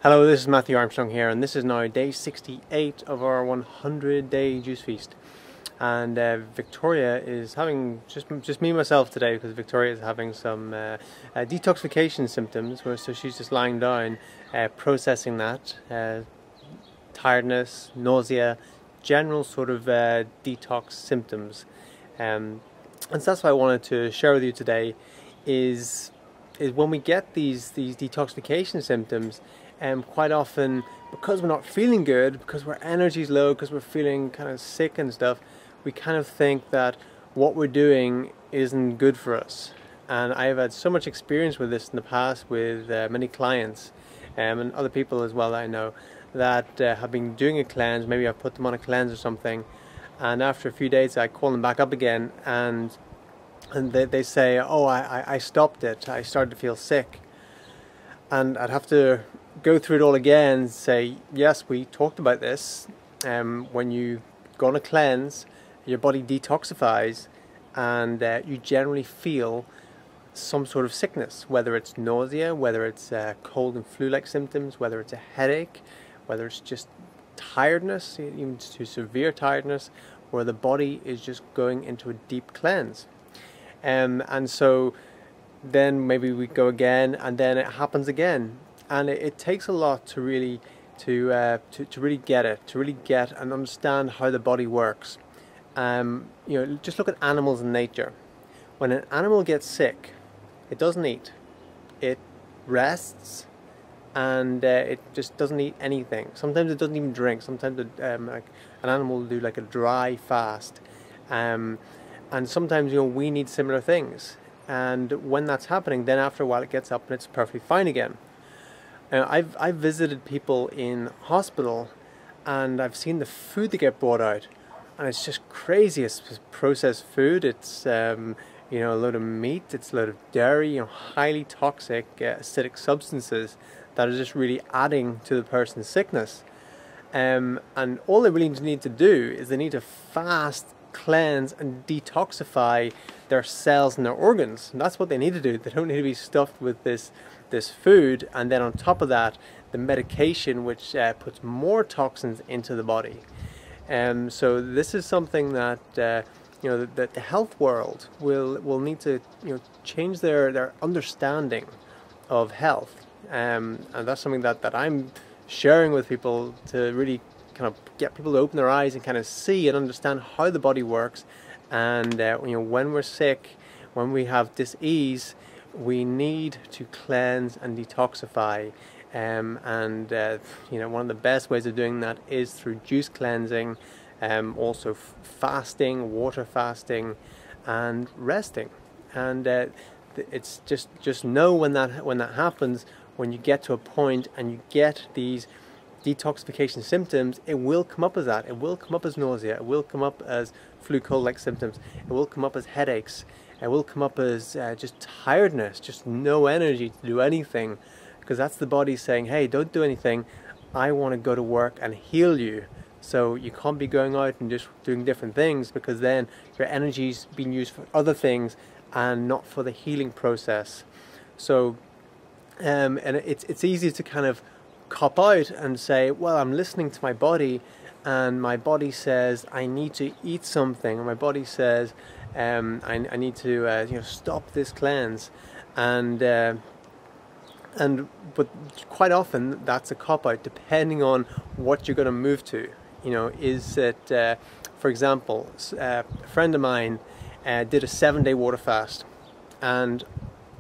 Hello, this is Matthew Armstrong here, and this is now day 68 of our 100-day juice feast. And Victoria is having just me and myself today, because Victoria is having some detoxification symptoms. So she's just lying down, processing that tiredness, nausea, general sort of detox symptoms. And so that's what I wanted to share with you today. Is when we get these detoxification symptoms. Quite often, because we're not feeling good, because our energy's low, because we're feeling kind of sick and stuff, we kind of think that what we're doing isn't good for us. And I've had so much experience with this in the past with many clients and other people as well that I know that have been doing a cleanse. Maybe I've put them on a cleanse or something, and after a few days I call them back up again, and they say, oh, I stopped it, I started to feel sick. And I'd have to go through it all again and say, yes, we talked about this. When you go on a cleanse, your body detoxifies, and you generally feel some sort of sickness, whether it's nausea, whether it's cold and flu-like symptoms, whether it's a headache, whether it's just tiredness, even to severe tiredness, where the body is just going into a deep cleanse. And so then maybe we go again, and then it happens again, and it takes a lot to really really get it, to really get and understand how the body works. You know, just look at animals in nature. When an animal gets sick, it doesn't eat, it rests, and it just doesn't eat anything. Sometimes it doesn't even drink. Sometimes like an animal will do like a dry fast, and sometimes, you know, we need similar things. And when that's happening, then after a while it gets up and it's perfectly fine again. I've visited people in hospital, and I've seen the food that get brought out, and it's just crazy. It's processed food. It's you know, a load of meat. It's a load of dairy. You know, highly toxic acidic substances that are just really adding to the person's sickness. And all they really need to do is they need to fast, cleanse and detoxify their cells and their organs. And that's what they need to do. They don't need to be stuffed with this food, and then on top of that the medication, which puts more toxins into the body. So this is something that you know, that the health world will need to, you know, change their understanding of health, and that's something that I'm sharing with people, to really kind of get people to open their eyes and kind of see and understand how the body works. And you know, when we're sick, when we have dis-ease, we need to cleanse and detoxify. You know, one of the best ways of doing that is through juice cleansing, also fasting, water fasting, and resting. And it's just know when that happens, when you get to a point and you get these detoxification symptoms, it will come up as that. It will come up as nausea. It will come up as flu cold-like symptoms. It will come up as headaches. It will come up as just tiredness, just no energy to do anything, because that's the body saying, hey, don't do anything. I want to go to work and heal you. So you can't be going out and just doing different things, because then your energy's being used for other things and not for the healing process. So and it's easy to kind of cop out and say, well, I'm listening to my body, and my body says I need to eat something, or my body says I need to you know, stop this cleanse, but quite often that's a cop out, depending on what you're going to move to. You know, is it for example, a friend of mine did a 7-day water fast, and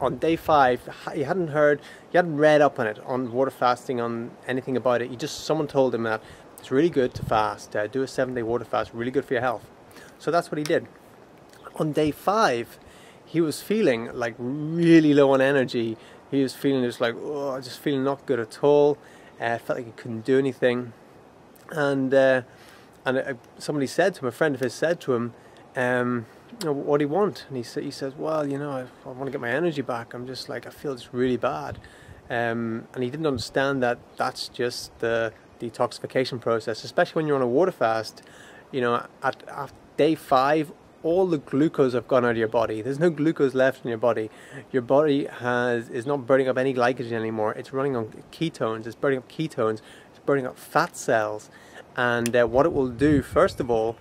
on day 5, he hadn't read up on it, on water fasting, on anything about it. Someone told him that it's really good to fast, do a 7-day water fast, really good for your health. So that's what he did. On day 5, he was feeling like really low on energy. He was feeling just like, oh, just feeling not good at all. Felt like he couldn't do anything. And somebody said to him, a friend of his said to him, you know, what do you want? And he says, well, you know, I want to get my energy back. I'm just like, I feel just really bad. And he didn't understand that that's just the detoxification process, especially when you're on a water fast. You know, at day 5, all the glucose have gone out of your body. There's no glucose left in your body. Your body is not burning up any glycogen anymore. It's running on ketones. It's burning up ketones. It's burning up fat cells. And what it will do, first of all,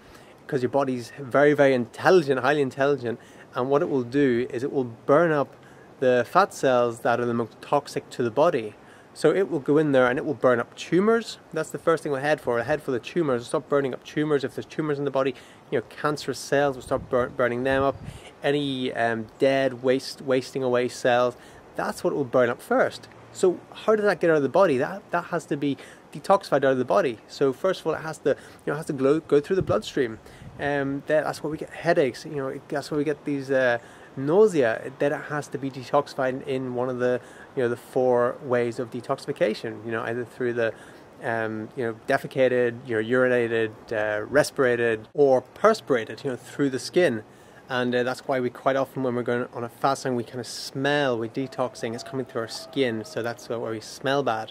because your body's very, very intelligent, highly intelligent, and what it will do is it will burn up the fat cells that are the most toxic to the body. So it will go in there and it will burn up tumors. That's the first thing we'll head for. We'll head for the tumors. We'll start burning up tumors. If there's tumors in the body, cancerous cells, we'll start burning them up. Any dead, wasting away cells, that's what it will burn up first. So how does that get out of the body? That has to be detoxified out of the body. So first of all, it has to go through the bloodstream. That's why we get headaches. That's why we get these nausea. That it has to be detoxified in one of the the 4 ways of detoxification. Either through the defecated, urinated, respirated, or perspirated. Through the skin. And that's why we quite often, when we're going on a fasting, we kind of smell. We're detoxing. It's coming through our skin, so that's where we smell bad.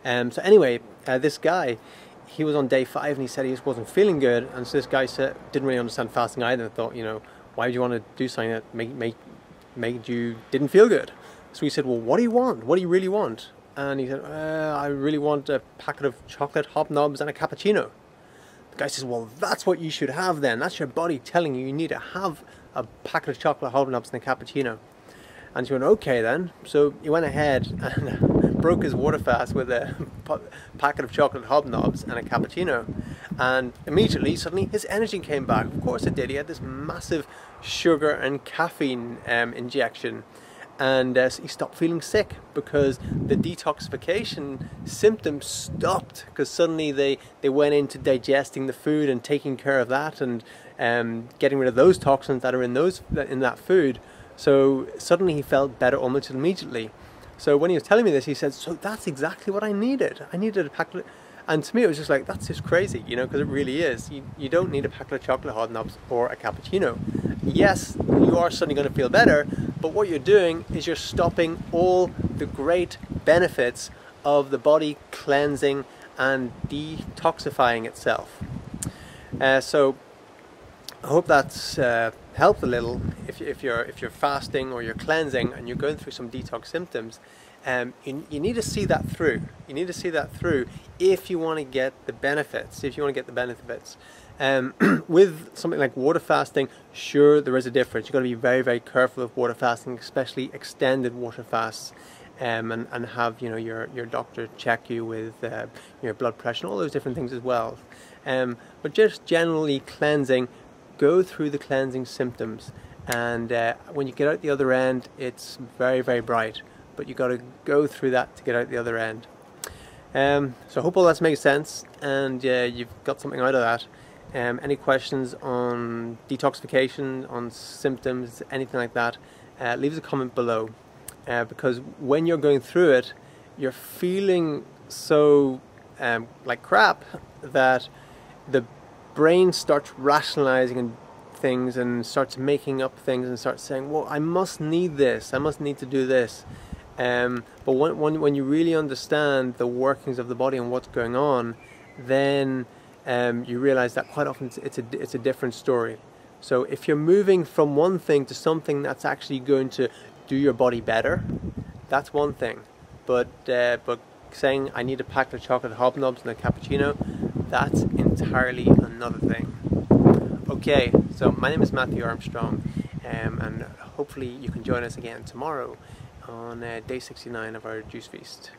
So anyway, this guy, he was on day 5 and he said he just wasn't feeling good. And so this guy didn't really understand fasting either. And thought, why would you want to do something that made you didn't feel good? So he said, well, what do you want? What do you really want? And he said, I really want a packet of chocolate hobnobs and a cappuccino. The guy says, well, that's what you should have then. That's your body telling you need to have a packet of chocolate hobnobs and a cappuccino. And he went, okay then. So he went ahead and broke his water fast with a packet of chocolate hobnobs and a cappuccino. And immediately, suddenly, his energy came back. Of course it did. He had this massive sugar and caffeine injection. And he stopped feeling sick because the detoxification symptoms stopped, because suddenly they went into digesting the food and taking care of that and getting rid of those toxins that are in that food. So suddenly he felt better almost immediately. So when he was telling me this, he said, so that's exactly what I needed. I needed a packet. And to me it was just like, that's just crazy, because it really is. You don't need a packet of chocolate hobnobs or a cappuccino. Yes, you are suddenly going to feel better, but what you're doing is you're stopping all the great benefits of the body cleansing and detoxifying itself. So I hope that's helped a little. If you're fasting or you're cleansing and you're going through some detox symptoms, you need to see that through. You need to see that through if you want to get the benefits. With something like water fasting, sure, there is a difference. You've got to be very, very careful of water fasting, especially extended water fasts, and have your doctor check you with your blood pressure and all those different things as well. But just generally cleansing, go through the cleansing symptoms, and when you get out the other end, it's very, very bright. But you've got to go through that to get out the other end. So I hope all that's makes sense, and you've got something out of that. Any questions on detoxification, on symptoms, anything like that, leave us a comment below. Because when you're going through it, you're feeling so like crap that the brain starts rationalizing things and starts making up things and starts saying, well, I must need this, I must need to do this. But when you really understand the workings of the body and what's going on, then you realize that quite often it's a different story. So if you're moving from one thing to something that's actually going to do your body better, that's one thing. But saying I need a packet of chocolate hobnobs and a cappuccino, that's entirely another thing. Okay, so my name is Matthew Armstrong, and hopefully you can join us again tomorrow on day 69 of our Juice Feast.